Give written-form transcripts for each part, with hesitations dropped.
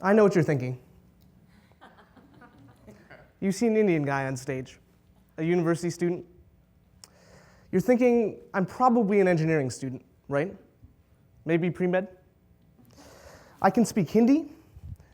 I know what you're thinking. You see an Indian guy on stage, a university student. You're thinking, I'm probably an engineering student, right? Maybe pre-med? I can speak Hindi,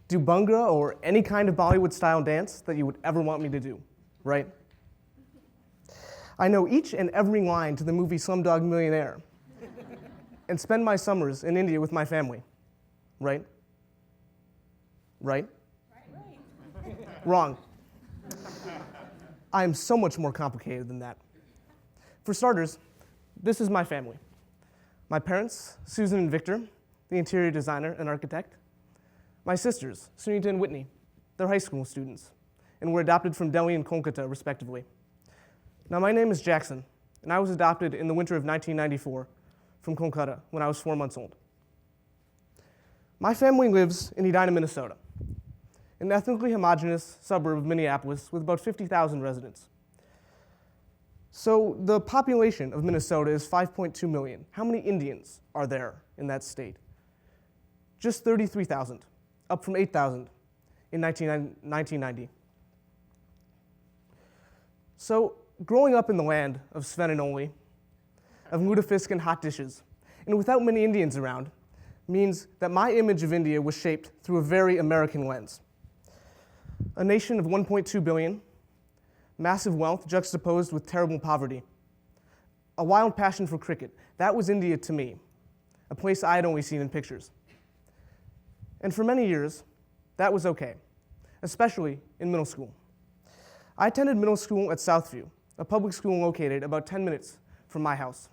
do Bhangra, or any kind of Bollywood-style dance that you would ever want me to do, right? I know each and every line to the movie Slumdog Millionaire and spend my summers in India with my family, right? Right? Right. Wrong. I am so much more complicated than that. For starters, this is my family. My parents, Susan and Victor, the interior designer and architect. My sisters, Sunita and Whitney, they're high school students, and were adopted from Delhi and Kolkata, respectively. Now, my name is Jackson, and I was adopted in the winter of 1994 from Kolkata when I was 4 months old. My family lives in Edina, Minnesota, an ethnically homogeneous suburb of Minneapolis with about 50,000 residents. So the population of Minnesota is 5.2 million. How many Indians are there in that state? Just 33,000, up from 8,000 in 1990. So growing up in the land of Sven and Oli, of lutefisk and hot dishes, and without many Indians around, means that my image of India was shaped through a very American lens. A nation of 1.2 billion, massive wealth juxtaposed with terrible poverty, a wild passion for cricket. That was India to me, a place I had only seen in pictures. And for many years, that was okay, especially in middle school. I attended middle school at Southview, a public school located about 10 minutes from my house.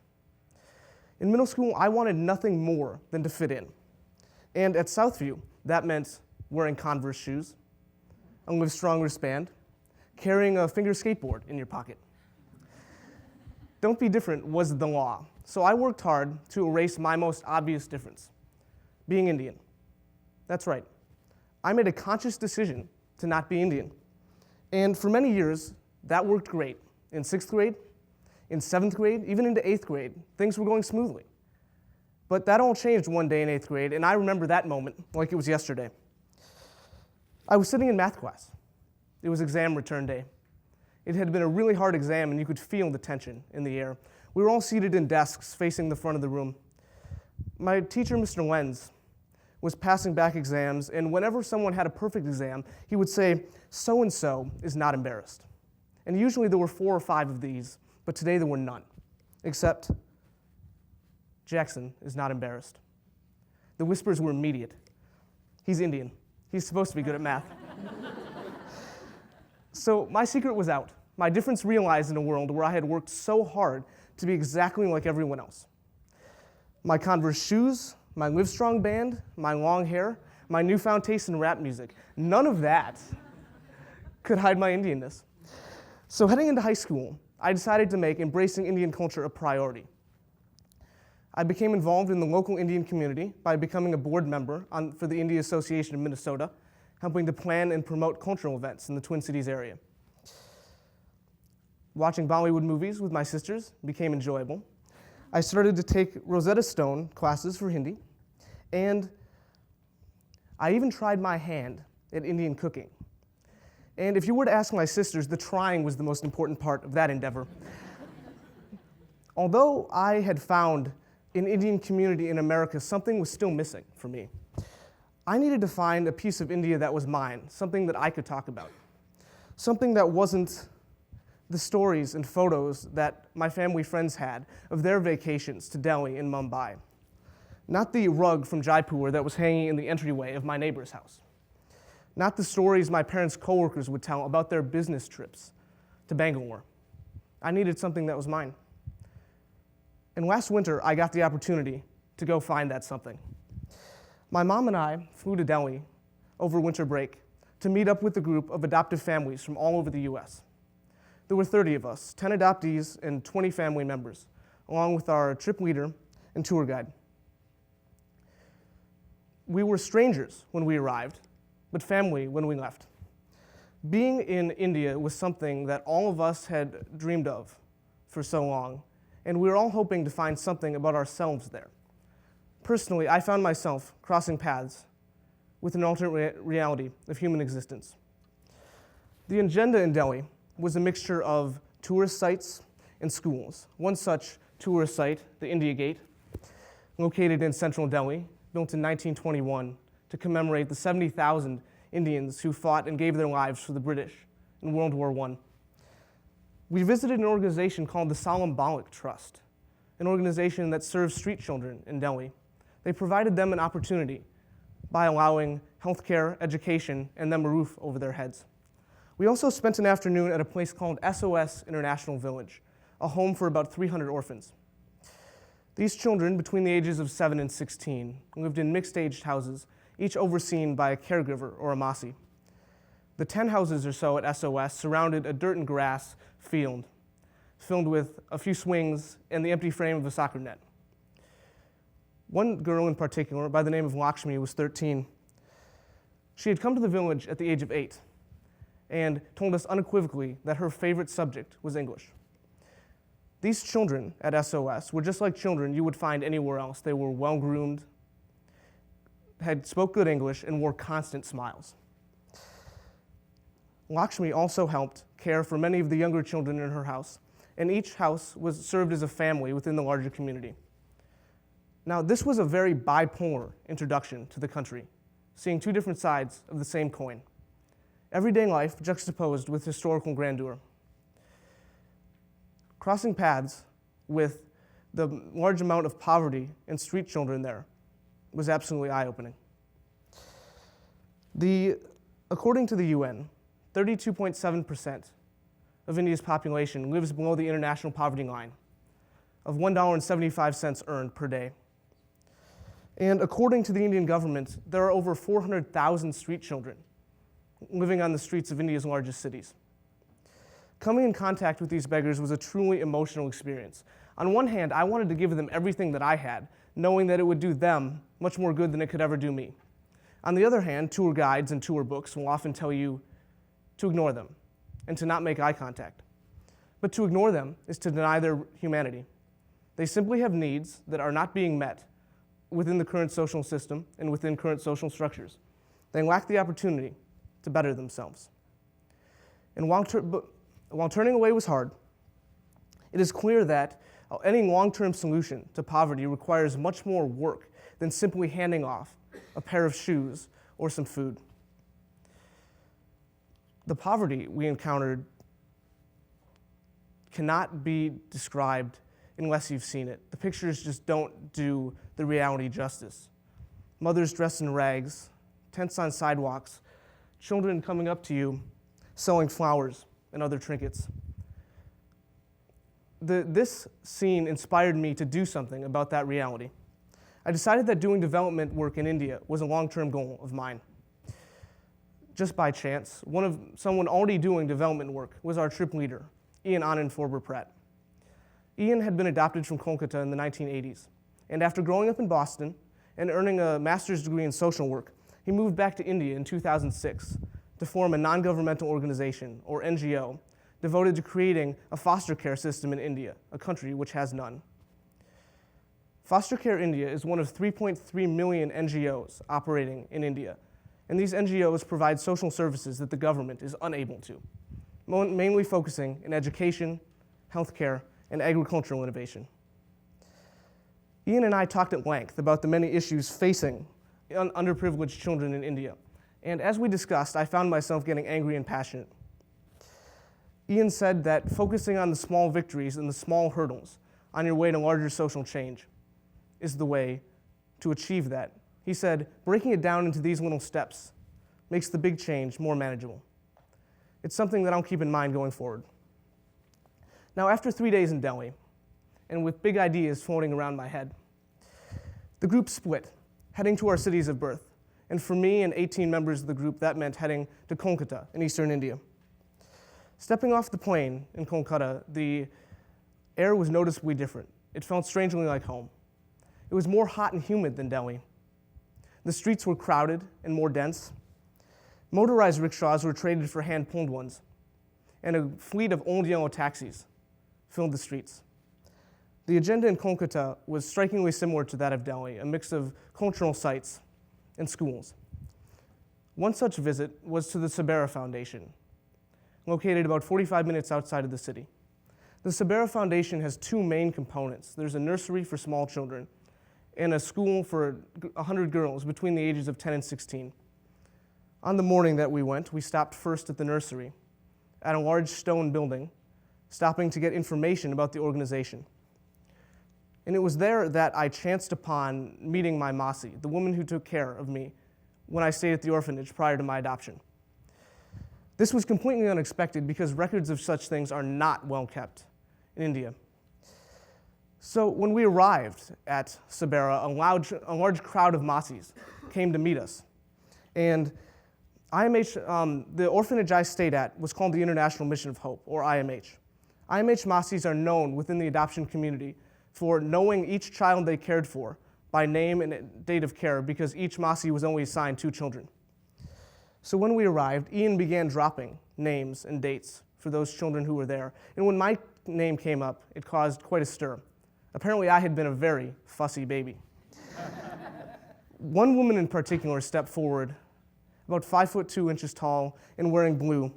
In middle school, I wanted nothing more than to fit in. And at Southview, that meant wearing Converse shoes, a Livestrong wristband, carrying a finger skateboard in your pocket. Don't be different was the law, so I worked hard to erase my most obvious difference, being Indian. That's right. I made a conscious decision to not be Indian. And for many years, that worked great. In 6th grade, in 7th grade, even into 8th grade, things were going smoothly. But that all changed one day in 8th grade, and I remember that moment like it was yesterday. I was sitting in math class. It was exam return day. It had been a really hard exam, and you could feel the tension in the air. We were all seated in desks facing the front of the room. My teacher, Mr. Lenz, was passing back exams, and whenever someone had a perfect exam, he would say, "So-and-so is not embarrassed." And usually there were 4 or 5 of these, but today there were none, except Jackson is not embarrassed. The whispers were immediate. He's Indian. He's supposed to be good at math. So my secret was out. My difference realized in a world where I had worked so hard to be exactly like everyone else. My Converse shoes, my Livestrong band, my long hair, my newfound taste in rap music, none of that could hide my Indianness. So heading into high school, I decided to make embracing Indian culture a priority. I became involved in the local Indian community by becoming a board member for the India Association of Minnesota, helping to plan and promote cultural events in the Twin Cities area. Watching Bollywood movies with my sisters became enjoyable. I started to take Rosetta Stone classes for Hindi, and I even tried my hand at Indian cooking. And if you were to ask my sisters, the trying was the most important part of that endeavor. Although I had found an Indian community in America, something was still missing for me. I needed to find a piece of India that was mine, something that I could talk about, something that wasn't the stories and photos that my family friends had of their vacations to Delhi and Mumbai, not the rug from Jaipur that was hanging in the entryway of my neighbor's house, not the stories my parents' coworkers would tell about their business trips to Bangalore. I needed something that was mine. And last winter, I got the opportunity to go find that something. My mom and I flew to Delhi over winter break to meet up with a group of adoptive families from all over the US. There were 30 of us, 10 adoptees and 20 family members, along with our trip leader and tour guide. We were strangers when we arrived, but family when we left. Being in India was something that all of us had dreamed of for so long, and we were all hoping to find something about ourselves there. Personally, I found myself crossing paths with an alternate reality of human existence. The agenda in Delhi was a mixture of tourist sites and schools. One such tourist site, the India Gate, located in central Delhi, built in 1921 to commemorate the 70,000 Indians who fought and gave their lives for the British in World War I. We visited an organization called the Solemn Baalak Trust, an organization that serves street children in Delhi. They provided them an opportunity by allowing healthcare, education, and them a roof over their heads. We also spent an afternoon at a place called SOS International Village, a home for about 300 orphans. These children, between the ages of 7 and 16, lived in mixed-aged houses, each overseen by a caregiver or a masi. The 10 houses or so at SOS surrounded a dirt and grass field filled with a few swings and the empty frame of a soccer net. One girl in particular, by the name of Lakshmi, was 13. She had come to the village at the age of 8 and told us unequivocally that her favorite subject was English. These children at SOS were just like children you would find anywhere else. They were well-groomed, spoke good English, and wore constant smiles. Lakshmi also helped care for many of the younger children in her house, and each house was served as a family within the larger community. Now, this was a very bipolar introduction to the country, seeing two different sides of the same coin. Everyday life juxtaposed with historical grandeur. Crossing paths with the large amount of poverty and street children there was absolutely eye-opening. According to the UN, 32.7% of India's population lives below the international poverty line of $1.75 earned per day. And according to the Indian government, there are over 400,000 street children living on the streets of India's largest cities. Coming in contact with these beggars was a truly emotional experience. On one hand, I wanted to give them everything that I had, knowing that it would do them much more good than it could ever do me. On the other hand, tour guides and tour books will often tell you to ignore them and to not make eye contact. But to ignore them is to deny their humanity. They simply have needs that are not being met within the current social system and within current social structures. They lack the opportunity to better themselves. And while turning away was hard, it is clear that any long-term solution to poverty requires much more work than simply handing off a pair of shoes or some food. The poverty we encountered cannot be described unless you've seen it. The pictures just don't do the reality justice. Mothers dressed in rags, tents on sidewalks, children coming up to you selling flowers and other trinkets. This scene inspired me to do something about that reality. I decided that doing development work in India was a long-term goal of mine. Just by chance, someone already doing development work was our trip leader, Ian Anand Forber-Pratt. Ian had been adopted from Kolkata in the 1980s, and after growing up in Boston and earning a master's degree in social work, he moved back to India in 2006 to form a non-governmental organization, or NGO, devoted to creating a foster care system in India, a country which has none. Foster Care India is one of 3.3 million NGOs operating in India, and these NGOs provide social services that the government is unable to, mainly focusing in education, healthcare, and agricultural innovation. Ian and I talked at length about the many issues facing underprivileged children in India, and as we discussed, I found myself getting angry and passionate. Ian said that focusing on the small victories and the small hurdles on your way to larger social change is the way to achieve that. He said, breaking it down into these little steps makes the big change more manageable. It's something that I'll keep in mind going forward. Now, after 3 days in Delhi, and with big ideas floating around my head, the group split, heading to our cities of birth. And for me and 18 members of the group, that meant heading to Kolkata in eastern India. Stepping off the plane in Kolkata, the air was noticeably different. It felt strangely like home. It was more hot and humid than Delhi. The streets were crowded and more dense. Motorized rickshaws were traded for hand-pulled ones, and a fleet of old yellow taxis filled the streets. The agenda in Kolkata was strikingly similar to that of Delhi, a mix of cultural sites and schools. One such visit was to the Saburo Foundation, located about 45 minutes outside of the city. The Saburo Foundation has two main components. There's a nursery for small children and a school for 100 girls between the ages of 10 and 16. On the morning that we went, we stopped first at the nursery, at a large stone building, stopping to get information about the organization. And it was there that I chanced upon meeting my Masi, the woman who took care of me when I stayed at the orphanage prior to my adoption. This was completely unexpected because records of such things are not well kept in India. So when we arrived at Saburo, a large crowd of Masis came to meet us. And IMH, the orphanage I stayed at was called the International Mission of Hope, or IMH. IMH Masis are known within the adoption community for knowing each child they cared for by name and date of care because each Masi was only assigned 2 children. So when we arrived, Ian began dropping names and dates for those children who were there. And when my name came up, it caused quite a stir. Apparently, I had been a very fussy baby. One woman in particular stepped forward, about 5'2" tall and wearing blue.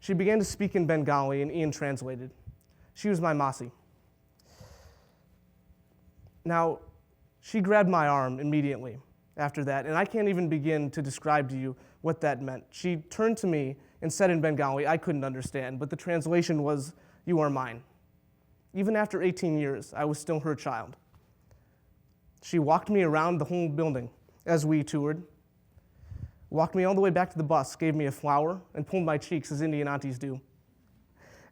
She began to speak in Bengali, and Ian translated. She was my Masi. Now, she grabbed my arm immediately after that, and I can't even begin to describe to you what that meant. She turned to me and said in Bengali, I couldn't understand, but the translation was, "You are mine." Even after 18 years, I was still her child. She walked me around the whole building as we toured, walked me all the way back to the bus, gave me a flower, and pulled my cheeks as Indian aunties do.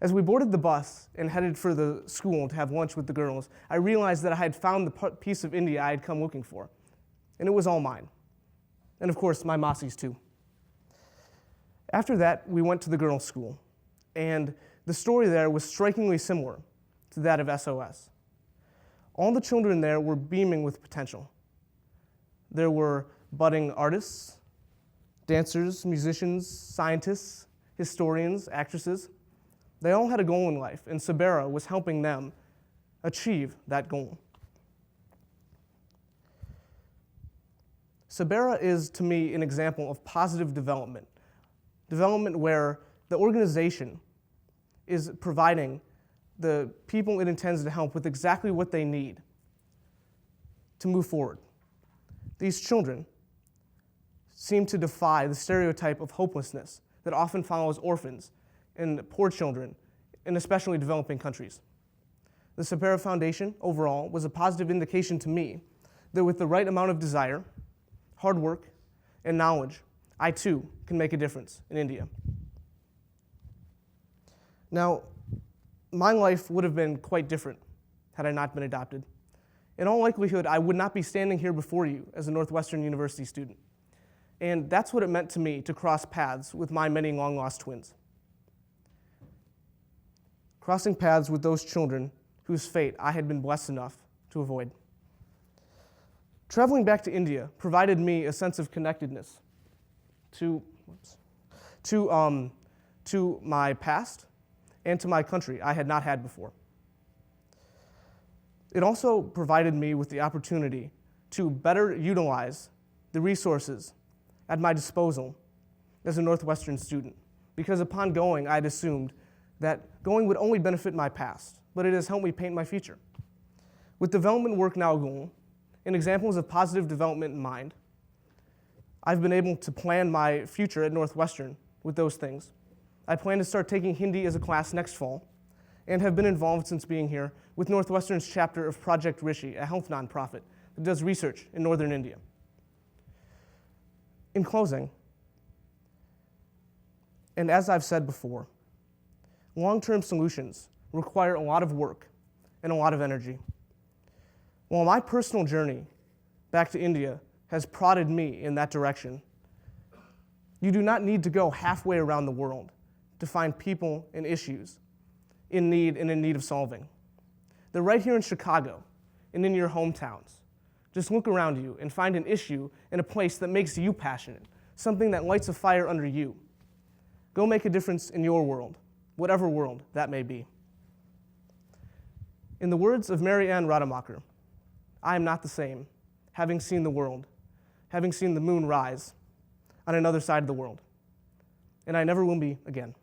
As we boarded the bus and headed for the school to have lunch with the girls, I realized that I had found the piece of India I had come looking for, and it was all mine. And of course, my Masi's too. After that, we went to the girls' school, and the story there was strikingly similar to that of SOS. All the children there were beaming with potential. There were budding artists, dancers, musicians, scientists, historians, actresses. They all had a goal in life, and Saburo was helping them achieve that goal. Saburo is, to me, an example of positive development where the organization is providing the people it intends to help with exactly what they need to move forward. These children seem to defy the stereotype of hopelessness that often follows orphans and poor children, in especially developing countries. The Saburo Foundation, overall, was a positive indication to me that with the right amount of desire, hard work, and knowledge, I too can make a difference in India. Now, my life would have been quite different had I not been adopted. In all likelihood, I would not be standing here before you as a Northwestern University student. And that's what it meant to me to cross paths with my many long-lost twins. Crossing paths with those children whose fate I had been blessed enough to avoid. Traveling back to India provided me a sense of connectedness to my past and to my country I had not had before. It also provided me with the opportunity to better utilize the resources at my disposal as a Northwestern student, because upon going, I'd assumed that going would only benefit my past, but it has helped me paint my future. With development work now going, and examples of positive development in mind, I've been able to plan my future at Northwestern with those things. I plan to start taking Hindi as a class next fall, and have been involved since being here with Northwestern's chapter of Project Rishi, a health nonprofit that does research in northern India. In closing, and as I've said before, long-term solutions require a lot of work and a lot of energy. While my personal journey back to India has prodded me in that direction, you do not need to go halfway around the world to find people and issues in need and in need of solving. They're right here in Chicago and in your hometowns. Just look around you and find an issue in a place that makes you passionate, something that lights a fire under you. Go make a difference in your world, whatever world that may be. In the words of Mary Ann Rademacher, I am not the same, having seen the world, having seen the moon rise. on another side of the world. And I never will be again.